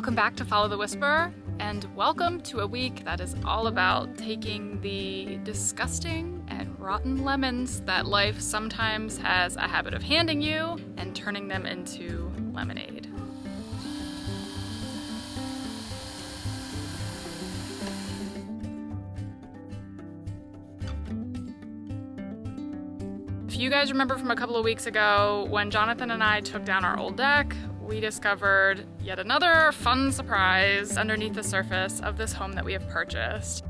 Welcome back to Follow the Whisper, and welcome to a week that is all about taking the disgusting and rotten lemons that life sometimes has a habit of handing you and turning them into lemonade. If you guys remember from a couple of weeks ago, when Jonathan and I took down our old deck, we discovered yet another fun surprise underneath the surface of this home that we have purchased.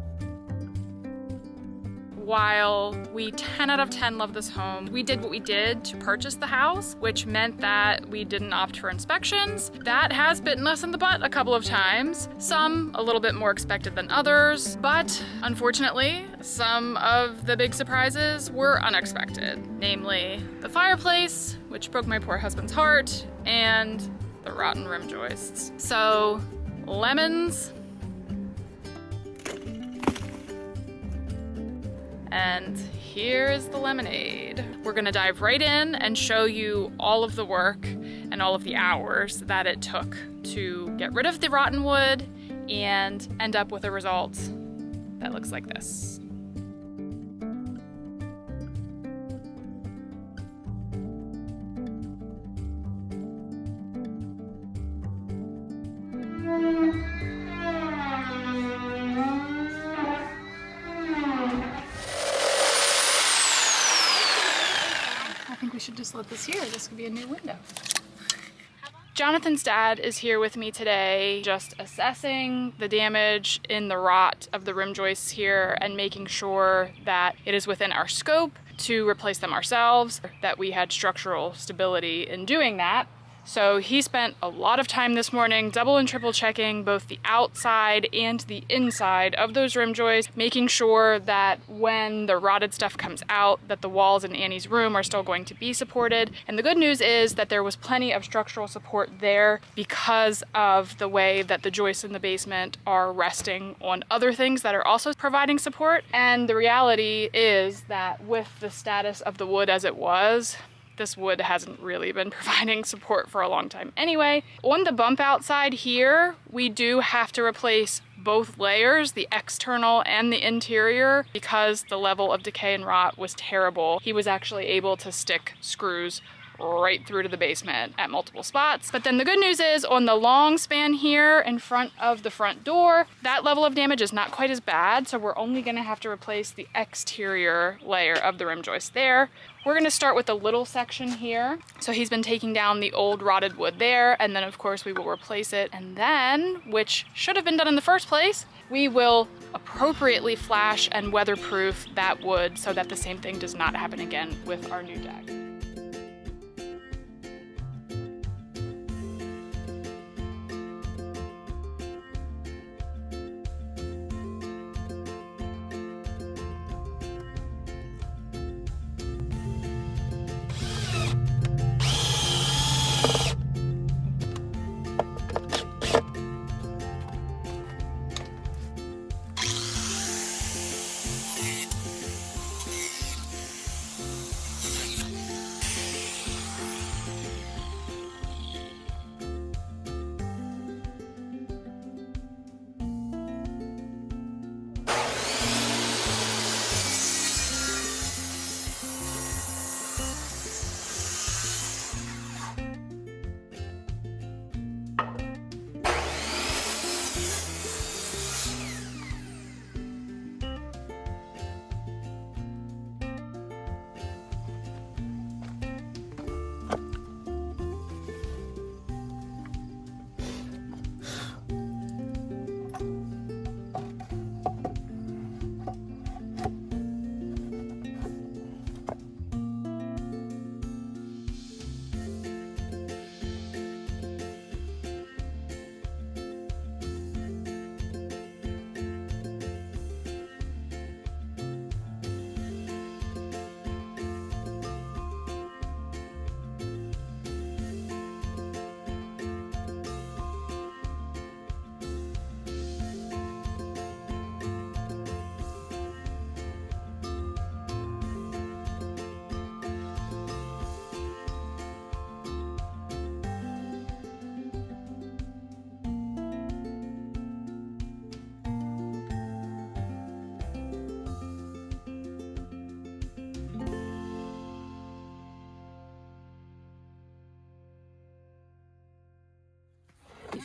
While we 10 out of 10 love this home, we did what we did to purchase the house, which meant that we didn't opt for inspections. That has bitten us in the butt a couple of times, some a little bit more expected than others, but unfortunately, some of the big surprises were unexpected, namely the fireplace, which broke my poor husband's heart, and the rotten rim joists. So, lemons, and here's the lemonade. We're gonna dive right in and show you all of the work and all of the hours that it took to get rid of the rotten wood and end up with a result that looks like this. I think we should just let this here. This could be a new window. Jonathan's dad is here with me today, just assessing the damage in the rot of the rim joists here and making sure that it is within our scope to replace them ourselves, that we had structural stability in doing that. So he spent a lot of time this morning double and triple checking both the outside and the inside of those rim joists, making sure that when the rotted stuff comes out, that the walls in Annie's room are still going to be supported. And the good news is that there was plenty of structural support there because of the way that the joists in the basement are resting on other things that are also providing support. And the reality is that with the status of the wood as it was, this wood hasn't really been providing support for a long time anyway. On the bump outside here, we do have to replace both layers, the external and the interior, because the level of decay and rot was terrible. He was actually able to stick screws right through to the basement at multiple spots. But then the good news is on the long span here in front of the front door, that level of damage is not quite as bad, so we're only gonna have to replace the exterior layer of the rim joist there. We're gonna start with the little section here. So he's been taking down the old rotted wood there, and then of course we will replace it. And then, which should have been done in the first place, we will appropriately flash and weatherproof that wood so that the same thing does not happen again with our new deck.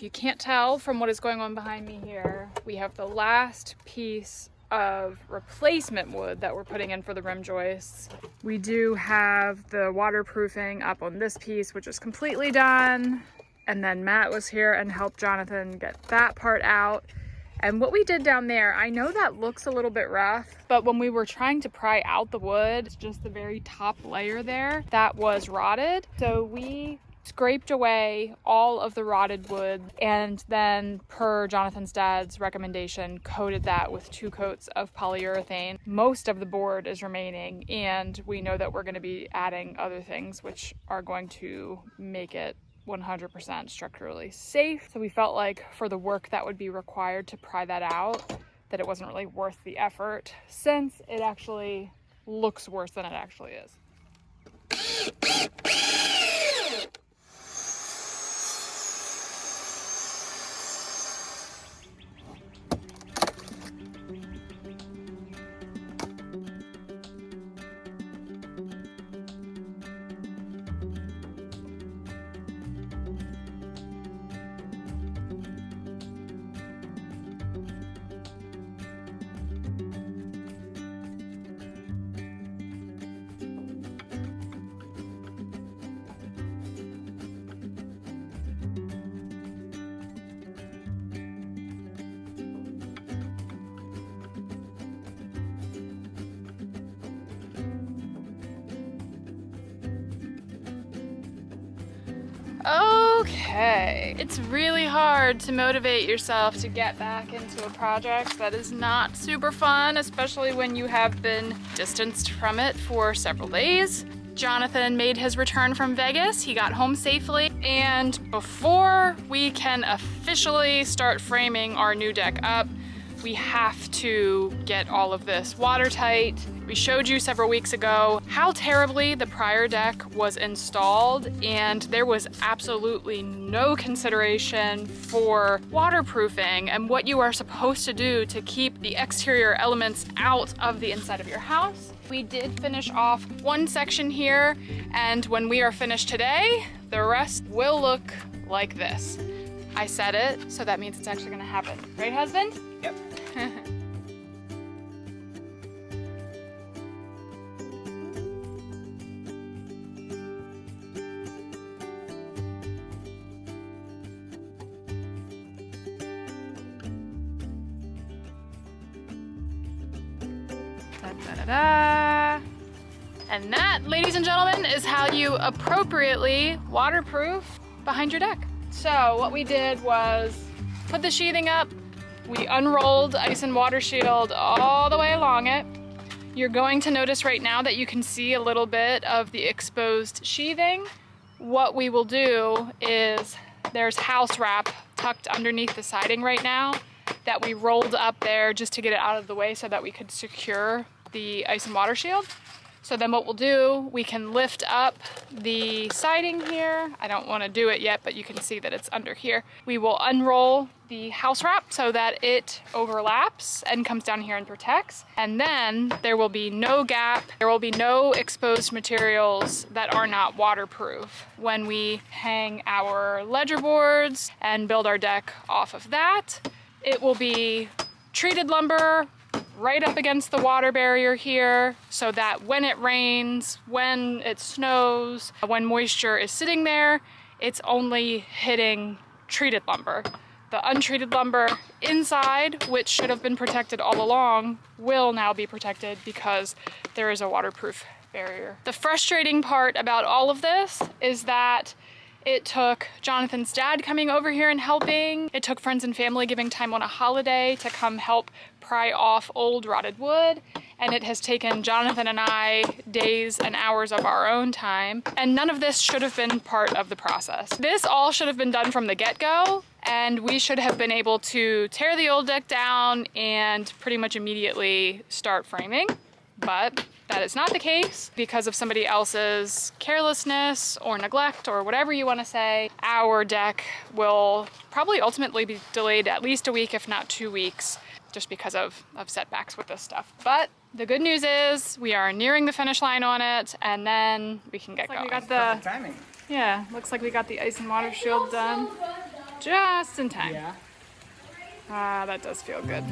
If you can't tell from what is going on behind me here, we have the last piece of replacement wood that we're putting in for the rim joists. We do have the waterproofing up on this piece, which is completely done. And then Matt was here and helped Jonathan get that part out. And what we did down there, I know that looks a little bit rough, but when we were trying to pry out the wood, it's just the very top layer there that was rotted. So we scraped away all of the rotted wood and then, per Jonathan's dad's recommendation, coated that with 2 coats of polyurethane. Most of the board is remaining, and we know that we're going to be adding other things which are going to make it 100% structurally safe. So we felt like for the work that would be required to pry that out, that it wasn't really worth the effort, since it actually looks worse than it actually is. Okay, it's really hard to motivate yourself to get back into a project that is not super fun, especially when you have been distanced from it for several days. Jonathan made his return from Vegas. He got home safely, and before we can officially start framing our new deck up, we have to get all of this watertight. We showed you several weeks ago how terribly the prior deck was installed, and there was absolutely no consideration for waterproofing and what you are supposed to do to keep the exterior elements out of the inside of your house. We did finish off one section here, and when we are finished today, the rest will look like this. I said it, so that means it's actually gonna happen. Right, husband? Yep. Da-da-da-da. And that, ladies and gentlemen, is how you appropriately waterproof behind your deck. So what we did was put the sheathing up. We unrolled ice and water shield all the way along it. You're going to notice right now that you can see a little bit of the exposed sheathing. What we will do is there's house wrap tucked underneath the siding right now that we rolled up there just to get it out of the way so that we could secure the ice and water shield. So then what we'll do, we can lift up the siding here. I don't want to do it yet, but you can see that it's under here. We will unroll the house wrap so that it overlaps and comes down here and protects. And then there will be no gap. There will be no exposed materials that are not waterproof when we hang our ledger boards and build our deck off of that. It will be treated lumber right up against the water barrier here so that when it rains, when it snows, when moisture is sitting there, it's only hitting treated lumber. The untreated lumber inside, which should have been protected all along, will now be protected because there is a waterproof barrier. The frustrating part about all of this is that it took Jonathan's dad coming over here and helping. It took friends and family giving time on a holiday to come help pry off old rotted wood. And it has taken Jonathan and I days and hours of our own time. And none of this should have been part of the process. This all should have been done from the get-go. And we should have been able to tear the old deck down and pretty much immediately start framing. But that is not the case because of somebody else's carelessness or neglect or whatever you want to say. Our deck will probably ultimately be delayed at least a week, if not 2 weeks, just because of setbacks with this stuff. But the good news is we are nearing the finish line on it, and then we can get going. We got the timing. Yeah, looks like we got the ice and water shield done. Just in time. Yeah. Ah, that does feel good.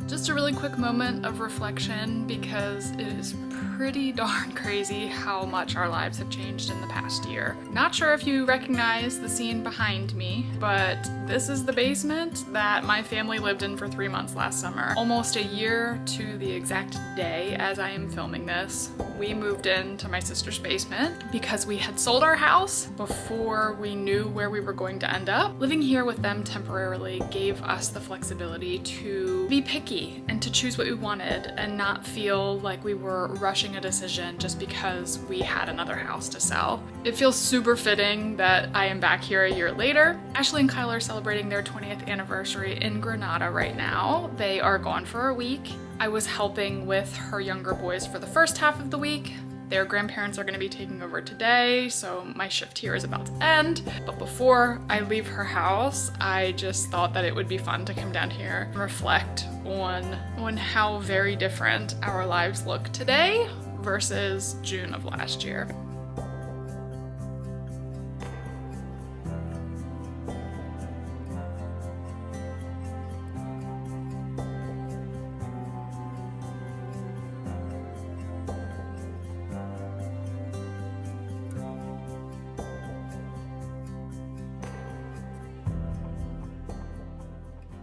Just a really quick moment of reflection because it is pretty darn crazy how much our lives have changed in the past year. Not sure if you recognize the scene behind me, but this is the basement that my family lived in for 3 months last summer. Almost a year to the exact day as I am filming this, we moved into my sister's basement because we had sold our house before we knew where we were going to end up. Living here with them temporarily gave us the flexibility to be picky and to choose what we wanted and not feel like we were rushing a decision just because we had another house to sell. It feels super fitting that I am back here a year later. Ashley and Kyle are celebrating their 20th anniversary in Granada right now. They are gone for a week. I was helping with her younger boys for the first half of the week. Their grandparents are going to be taking over today, so my shift here is about to end. But before I leave her house, I just thought that it would be fun to come down here and reflect on how very different our lives look today versus June of last year.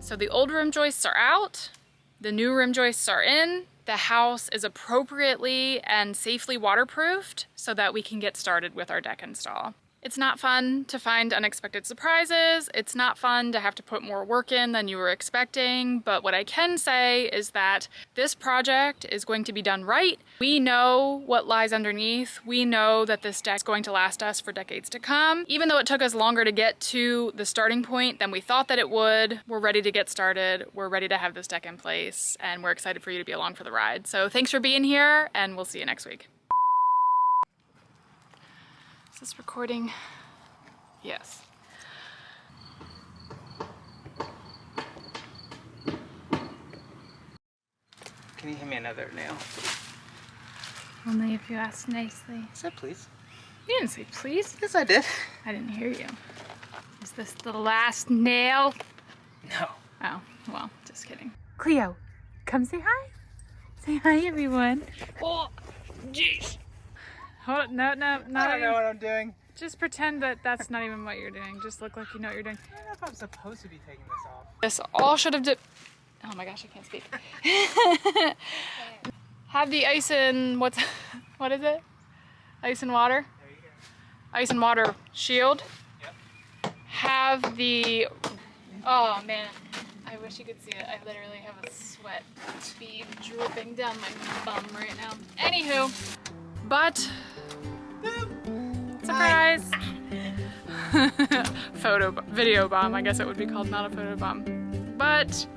So the old rim joists are out, the new rim joists are in, the house is appropriately and safely waterproofed so that we can get started with our deck install. It's not fun to find unexpected surprises, it's not fun to have to put more work in than you were expecting, but what I can say is that this project is going to be done right. We know what lies underneath, we know that this deck is going to last us for decades to come. Even though it took us longer to get to the starting point than we thought that it would, we're ready to get started, we're ready to have this deck in place, and we're excited for you to be along for the ride. So thanks for being here, and we'll see you next week. Is this recording? Yes. Can you hand me another nail? Only if you ask nicely. I said please. You didn't say please. Yes, I did. I didn't hear you. Is this the last nail? No. Oh, well, just kidding. Cleo, come say hi. Say hi, everyone. Oh, jeez. Hold, no, I don't know what I'm doing. Just pretend that that's not even what you're doing. Just look like you know what you're doing. I don't know if I'm supposed to be taking this off. This all should have oh my gosh, I can't speak. Have the ice and what is it? Ice and water? There you go. Ice and water shield. Yep. Have the, oh man, I wish you could see it. I literally have a sweat bead dripping down my bum right now. Anywho, but surprise! Video bomb, I guess it would be called, not a photo bomb. But